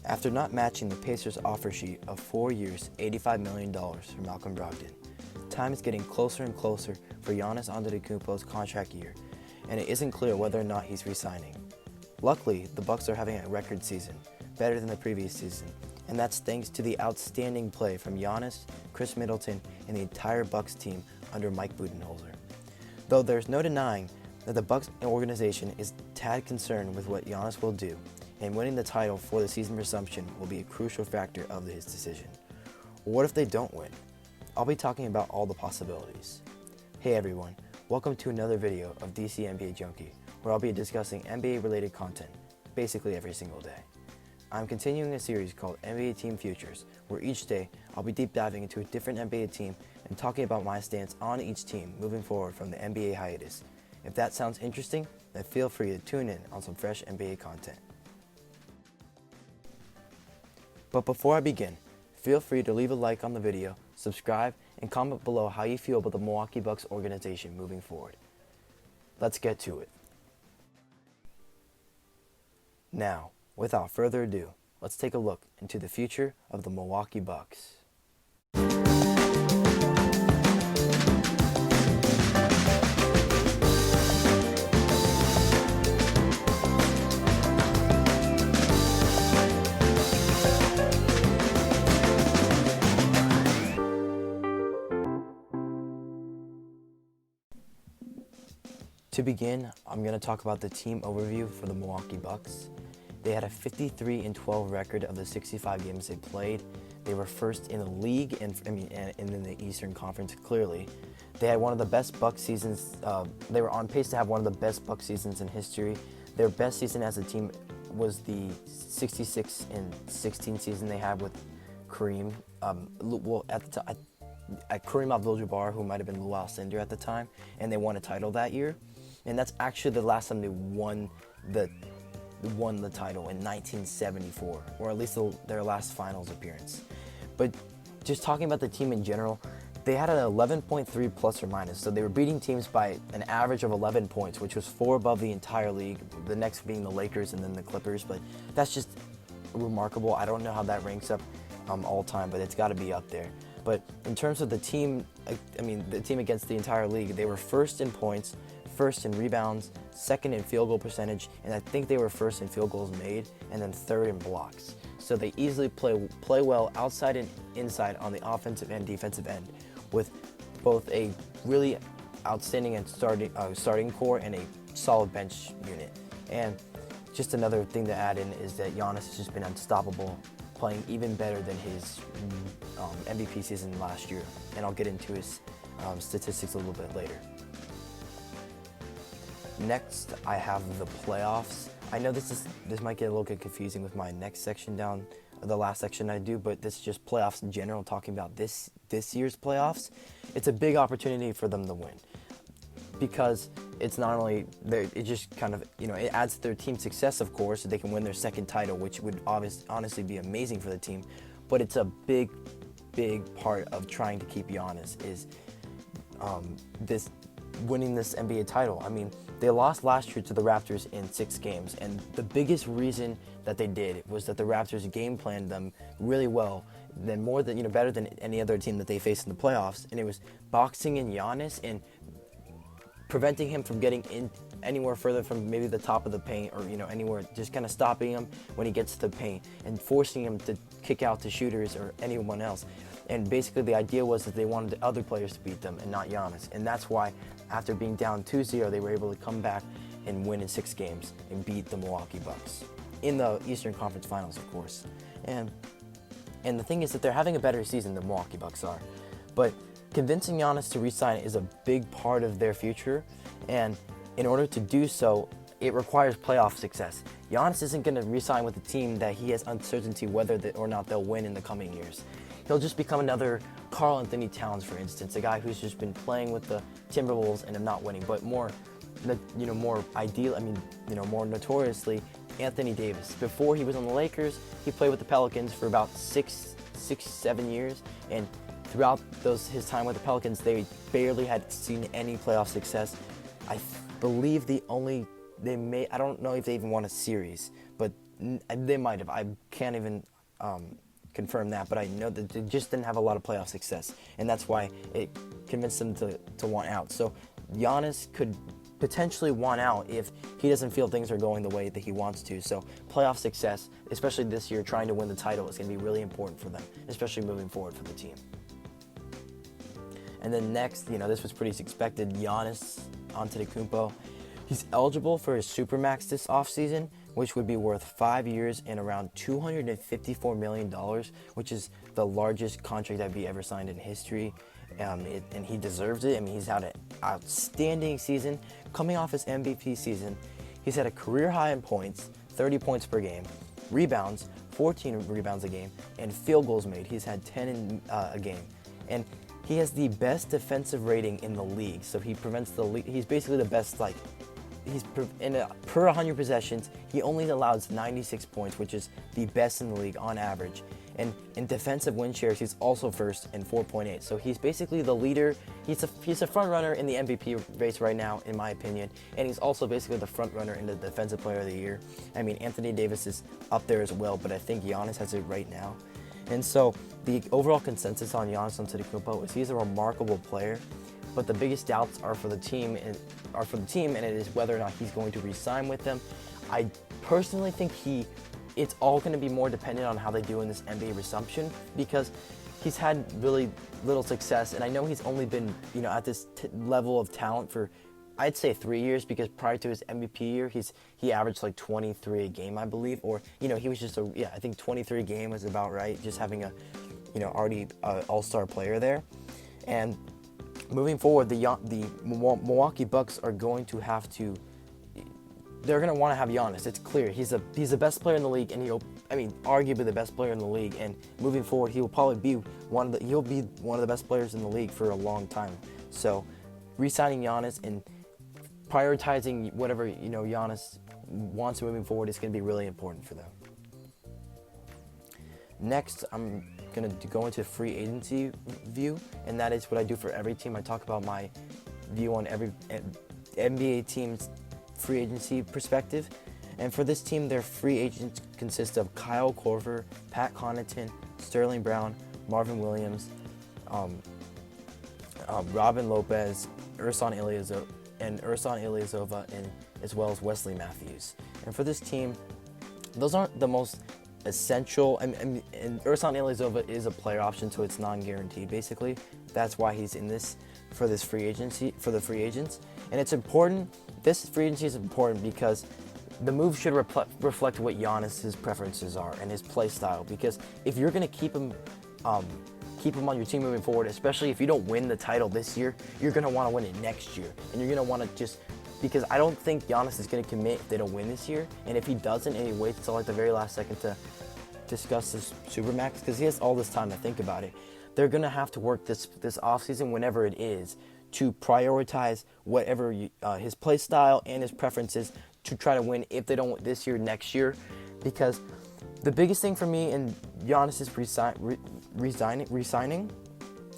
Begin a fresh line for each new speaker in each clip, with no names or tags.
After not matching the Pacers' offer sheet of 4 years, $85 million for Malcolm Brogdon, time is getting closer and closer for Giannis Antetokounmpo's contract year, and it isn't clear whether or not he's re-signing. Luckily, the Bucks are having a record season, better than the previous season, and that's thanks to the outstanding play from Giannis, Chris Middleton, and the entire Bucks team under Mike Budenholzer. Though there's no denying that the Bucks organization is tad concerned with what Giannis will do, and winning the title for the season resumption will be a crucial factor of his decision. What if they don't win? I'll be talking about all the possibilities. Hey everyone, welcome to another video of DC NBA Junkie, where I'll be discussing NBA related content, basically every single day. I'm continuing a series called NBA Team Futures, where each day I'll be deep diving into a different NBA team and talking about my stance on each team moving forward from the NBA hiatus. If that sounds interesting, then feel free to tune in on some fresh NBA content. But before I begin, feel free to leave a like on the video, subscribe, and comment below how you feel about the Milwaukee Bucks organization moving forward. Let's get to it. Now, without further ado, let's take a look into the future of the Milwaukee Bucks. To begin, I'm going to talk about the team overview for the Milwaukee Bucks. They had a 53-12 record of the 65 games they played. They were first in the league and in the Eastern Conference, clearly. They had one of the best Bucks seasons. They were on pace to have one of the best Bucks seasons in history. Their best season as a team was the 66-16 season they had with Kareem. At the time, Kareem Abdul-Jabbar, who might have been Lou Alcindor at the time, and they won a title that year. And that's actually the last time they won the title in 1974, or at least their last finals appearance. But just talking about the team in general, they had an 11.3 plus or minus, so they were beating teams by an average of 11 points, which was 4 above the entire league, the next being the Lakers and then the Clippers, but that's just remarkable. I don't know how that ranks up all time, but it's got to be up there. But in terms of the team, the team against the entire league, they were first in points, first in rebounds, second in field goal percentage, and I think they were first in field goals made, and then third in blocks. So they easily play well outside and inside on the offensive and defensive end, with both a really outstanding and starting core and a solid bench unit. And just another thing to add in is that Giannis has just been unstoppable, playing even better than his MVP season last year, and I'll get into his statistics a little bit later. Next, I have the playoffs. I know this might get a little bit confusing with my next section down, the last section I do, but this is just playoffs in general, talking about this year's playoffs. It's a big opportunity for them to win, because it's not only, it just kind of, it adds to their team success, of course, so they can win their second title, which would honestly be amazing for the team, but it's a big part of trying to keep Giannis is winning this NBA title. They lost last year to the Raptors in 6 games, and the biggest reason that they did was that the Raptors game planned them really well, better than any other team that they faced in the playoffs, and it was boxing in Giannis and preventing him from getting in anywhere further from maybe the top of the paint or anywhere, just kind of stopping him when he gets to the paint and forcing him to kick out to shooters or anyone else. And basically the idea was that they wanted the other players to beat them and not Giannis. And that's why after being down 2-0, they were able to come back and win in 6 games and beat the Milwaukee Bucks in the Eastern Conference Finals, of course. And the thing is that they're having a better season than the Milwaukee Bucks are. But convincing Giannis to re-sign is a big part of their future. And in order to do so, it requires playoff success. Giannis isn't going to re-sign with a team that he has uncertainty whether or not they'll win in the coming years. He'll just become another Karl Anthony Towns, for instance, a guy who's just been playing with the Timberwolves and not winning, but more notoriously, Anthony Davis. Before he was on the Lakers, he played with the Pelicans for about 7 years, and throughout his time with the Pelicans, they barely had seen any playoff success. I believe I don't know if they even won a series, but They might have. I can't even confirm that, but I know that they just didn't have a lot of playoff success, and that's why it convinced them to want out. So Giannis could potentially want out if he doesn't feel things are going the way that he wants to. So playoff success, especially this year, trying to win the title, is going to be really important for them, especially moving forward for the team. And then next, this was pretty expected, Giannis Antetokounmpo. He's eligible for his Supermax this offseason, which would be worth 5 years and around $254 million, which is the largest contract that he ever signed in history. And he deserves it. I mean, he's had an outstanding season. Coming off his MVP season, he's had a career high in points, 30 points per game, rebounds, 14 rebounds a game, and field goals made. He's had 10 a game. And he has the best defensive rating in the league. So he prevents the league. He's basically the best, per 100 possessions, he only allows 96 points, which is the best in the league on average. And in defensive win shares, he's also first in 4.8. So he's basically the leader. He's a front runner in the MVP race right now, in my opinion. And he's also basically the front runner in the Defensive Player of the Year. I mean, Anthony Davis is up there as well, but I think Giannis has it right now. And so the overall consensus on Giannis Antetokounmpo is he's a remarkable player. But the biggest doubts are for the team, and it is whether or not he's going to re-sign with them. I personally think it's all going to be more dependent on how they do in this NBA resumption, because he's had really little success, and I know he's only been at this level of talent for, I'd say, 3 years, because prior to his MVP year, he averaged like 23 a game, I believe, or he was just I think 23 a game was about right, just having a already all-star player there. And moving forward, the Milwaukee Bucks are going to have to. They're going to want to have Giannis. It's clear he's the best player in the league, and arguably the best player in the league. And moving forward, he'll be one of the best players in the league for a long time. So, re-signing Giannis and prioritizing whatever Giannis wants moving forward is going to be really important for them. Next, I'm going to go into free agency view, and that is what I do for every team. I talk about my view on every NBA team's free agency perspective. And for this team, their free agents consist of Kyle Korver, Pat Connaughton, Sterling Brown, Marvin Williams, Robin Lopez, Ersan Ilyasova, and as well as Wesley Matthews. And for this team, those aren't the most essential. And Ersan Ilyasova is a player option, so it's non-guaranteed. Basically, that's why he's in this for this free agency for the free agents. And it's important. This free agency is important because the move should reflect what Giannis's preferences are and his play style. Because if you're going to keep him on your team moving forward, especially if you don't win the title this year, you're going to want to win it next year. And you're going to want to because I don't think Giannis is going to commit if they don't win this year. And if he doesn't and he waits until like the very last second to discuss this Supermax, because he has all this time to think about it, they're going to have to work this offseason, whenever it is, to prioritize whatever his play style and his preferences to try to win if they don't win this year, next year. Because the biggest thing for me in Giannis's resigning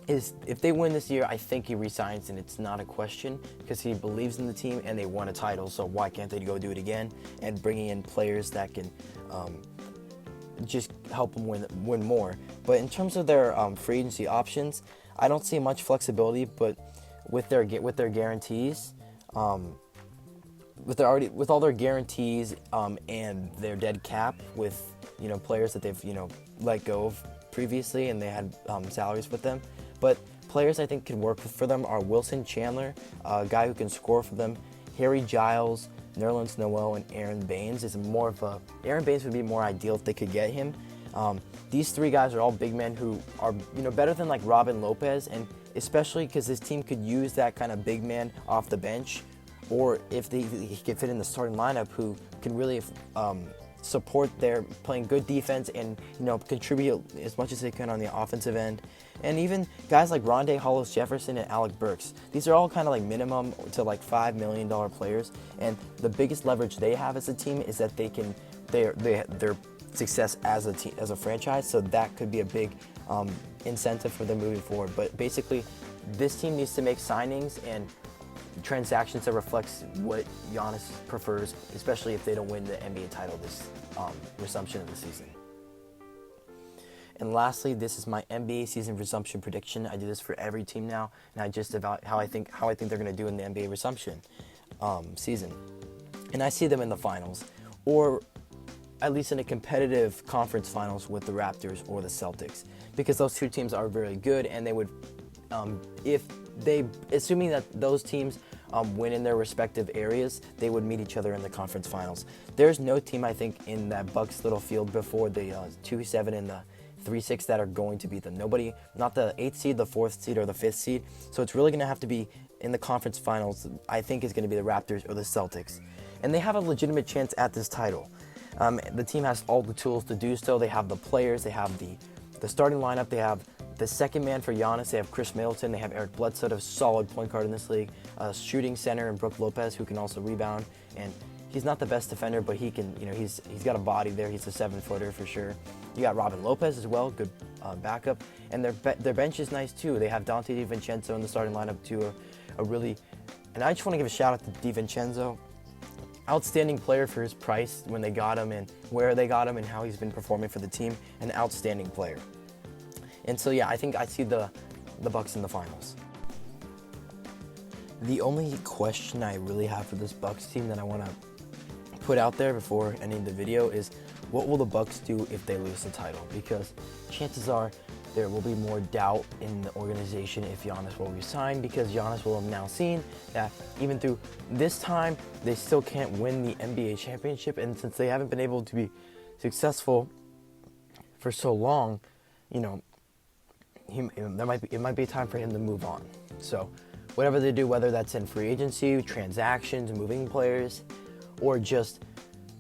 is if they win this year, I think he resigns, and it's not a question because he believes in the team and they won a title. So why can't they go do it again? And bringing in players that can just help them win more. But in terms of their free agency options, I don't see much flexibility. But with their guarantees, with all their guarantees and their dead cap, with players that they've let go of previously and they had salaries with them. But players I think can work for them are Wilson Chandler, a guy who can score for them, Harry Giles, Nerlens Noel, and Aaron Baines. Aaron Baines would be more ideal if they could get him. These three guys are all big men who are better than like Robin Lopez, and especially because this team could use that kind of big man off the bench, or if he could fit in the starting lineup, who can really support their playing good defense and contribute as much as they can on the offensive end. And even guys like Rondé Hollis-Jefferson and Alec Burks. These are all kind of like minimum to like $5 million players. And the biggest leverage they have as a team is that their success as a team, as a franchise. So that could be a big incentive for them moving forward. But basically, this team needs to make signings and transactions that reflects what Giannis prefers, especially if they don't win the NBA title this resumption of the season. And lastly, this is my MBA season resumption prediction. I do this for every team now, and I just evaluate how I think they're going to do in the NBA resumption season. And I see them in the finals, or at least in a competitive conference finals with the Raptors or the Celtics, because those two teams are very good, and they would, assuming that those teams win in their respective areas, they would meet each other in the conference finals. There's no team, I think, in that Bucks little field before the 2-7 and the 3-6 that are going to beat them. Nobody, not the 8th seed, the 4th seed, or the 5th seed. So it's really going to have to be in the conference finals. I think is going to be the Raptors or the Celtics. And they have a legitimate chance at this title. The team has all the tools to do so. They have the players. They have the starting lineup. They have the second man for Giannis. They have Chris Middleton. They have Eric Bledsoe, a solid point guard in this league. A shooting center, and Brook Lopez, who can also rebound. And he's not the best defender, but he can, he's got a body there. He's a 7-footer for sure. You got Robin Lopez as well, good backup. And their bench is nice too. They have Dante DiVincenzo in the starting lineup too, and I just want to give a shout out to DiVincenzo. Outstanding player for his price when they got him, and where they got him, and how he's been performing for the team. An outstanding player. And so yeah, I think I see the Bucks in the finals. The only question I really have for this Bucks team that I want to put out there before ending the video is, what will the Bucks do if they lose the title? Because chances are there will be more doubt in the organization if Giannis will resign, because Giannis will have now seen that even through this time, they still can't win the NBA championship. And since they haven't been able to be successful for so long, it might be time for him to move on. So whatever they do, whether that's in free agency, transactions, moving players, or just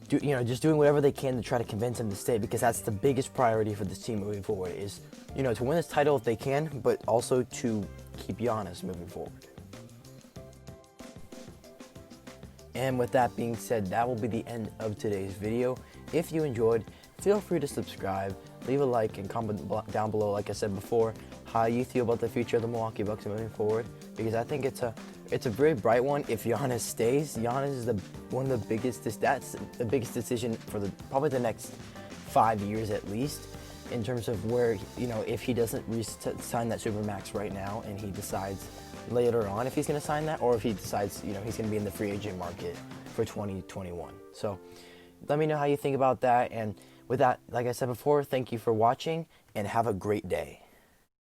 doing whatever they can to try to convince him to stay, because that's the biggest priority for this team moving forward, is to win this title if they can, but also to keep Giannis moving forward. And with that being said, that will be the end of today's video. If you enjoyed, feel free to subscribe, leave a like, and comment down below, like I said before, how you feel about the future of the Milwaukee Bucks moving forward, because I think it's a very bright one. If Giannis stays, Giannis is that's the biggest decision for probably the next 5 years at least, in terms of where, if he doesn't sign that Supermax right now, and he decides later on if he's going to sign that, or if he decides, he's going to be in the free agent market for 2021. So let me know how you think about that. And with that, like I said before, thank you for watching, and have a great day.